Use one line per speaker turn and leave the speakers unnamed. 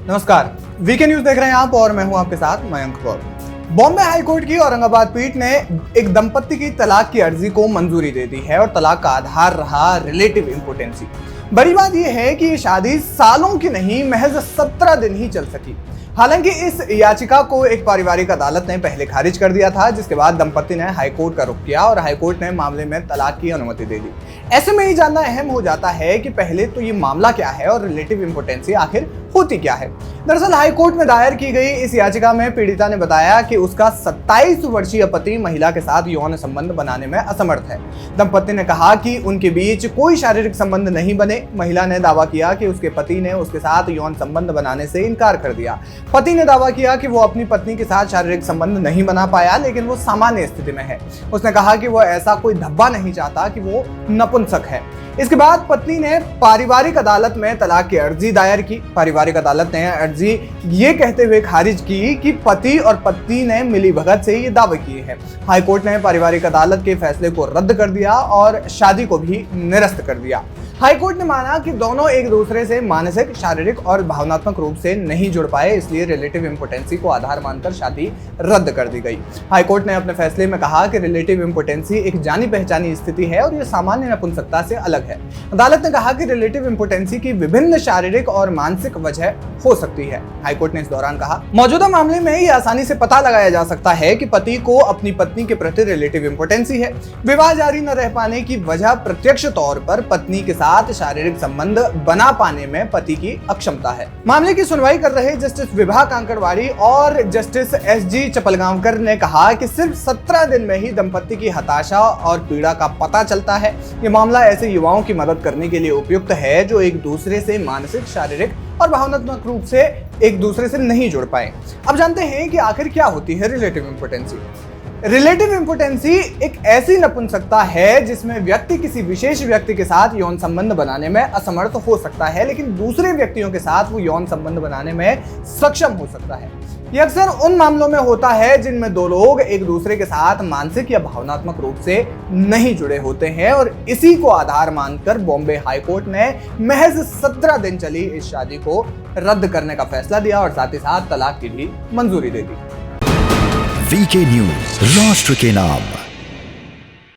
नमस्कार, VK news देख रहे हैं आप और मैं हूं आपके साथ मयंक कौर। बॉम्बे हाईकोर्ट की औरंगाबाद पीठ ने एक दंपत्ति की तलाक की अर्जी को मंजूरी दे दी है और तलाक का आधार रहा रिलेटिव इंपोर्टेंसी। बड़ी बात यह है कि ये शादी सालों की नहीं, महज 17 दिन ही चल सकी। हालांकि इस याचिका को एक पारिवारिक अदालत ने पहले खारिज कर दिया था, जिसके बाद दंपत्ति ने हाईकोर्ट का रुख किया और हाईकोर्ट ने मामले में तलाक की अनुमति दे दी। ऐसे में ही जानना अहम हो जाता है कि पहले तो ये मामला क्या है और रिलेटिव इंपोर्टेंसी आखिर होती क्या है। दरअसल हाईकोर्ट में दायर की गई इस याचिका में पीड़िता ने बताया कि उसका 27 वर्षीय पति महिला के साथ यौन संबंध बनाने में असमर्थ है। दंपत्ति ने कहा कि उनके बीच कोई शारीरिक संबंध नहीं बने। महिला ने दावा किया कि उसके पति ने उसके साथ यौन संबंध बनाने से इनकार कर दिया। पति ने दावा किया कि वो अपनी पत्नी के साथ शारीरिक संबंध नहीं बना पाया, लेकिन वो सामान्य स्थिति में है। उसने कहा कि वो ऐसा कोई धब्बा नहीं चाहता कि वो नपुंसक है। इसके बाद पत्नी ने पारिवारिक अदालत में तलाक की अर्जी दायर की। पारिवारिक अदालत ने अर्जी ये कहते हुए खारिज की कि पति और पत्नी ने मिलीभगत से ये दावे किए हैं। हाईकोर्ट ने पारिवारिक अदालत के फैसले को रद्द कर दिया और शादी को भी निरस्त कर दिया। हाईकोर्ट ने माना कि दोनों एक दूसरे से मानसिक, शारीरिक और भावनात्मक रूप से नहीं जुड़ पाए, इसलिए रिलेटिव इंपोर्टेंसी को आधार मानकर शादी रद्द कर दी गई। हाईकोर्ट ने अपने फैसले में कहा कि रिलेटिव इंपोर्टेंसी एक जानी पहचानी स्थिति है और यह सामान्य नपुंसकता से अलग है। अदालत ने कहा कि रिलेटिव इंपोर्टेंसी की विभिन्न शारीरिक और मानसिक वजह हो सकती है। हाईकोर्ट ने इस दौरान कहा, मौजूदा मामले में यह आसानी से पता लगाया जा सकता है कि पति को अपनी पत्नी के प्रति रिलेटिव इंपोर्टेंसी है। विवाह जारी न रह पाने की वजह प्रत्यक्ष तौर पर पत्नी के साथ शारीरिक संबंध बना पाने में पति की अक्षमता है। मामले की सुनवाई कर रहे जस्टिस विभा कांकड़वाड़ी और जस्टिस एसजी चपलगांवकर ने कहा कि सिर्फ 17 दिन में ही दंपत्ति की हताशा और पीड़ा का पता चलता है। ये मामला ऐसे युवाओं की मदद करने के लिए उपयुक्त है जो एक दूसरे से मानसिक, शारीरिक और भावनात्मक रूप से एक दूसरे से नहीं जुड़ पाए। अब जानते हैं कि आखिर क्या होती है रिलेटिव इंपोर्टेंसी। रिलेटिव इंपोर्टेंसी एक ऐसी नपुंसकता है जिसमें व्यक्ति किसी विशेष व्यक्ति के साथ यौन संबंध बनाने में असमर्थ हो सकता है, लेकिन दूसरे व्यक्तियों के साथ वो यौन संबंध बनाने में सक्षम हो सकता है। यह अक्सर उन मामलों में होता है जिनमें दो लोग एक दूसरे के साथ मानसिक या भावनात्मक रूप से नहीं जुड़े होते हैं और इसी को आधार मानकर बॉम्बे हाईकोर्ट ने महज 17 दिन चली इस शादी को रद्द करने का फैसला दिया और साथ ही साथ तलाक की भी मंजूरी दे दी।
वीके न्यूज, राष्ट्र के नाम।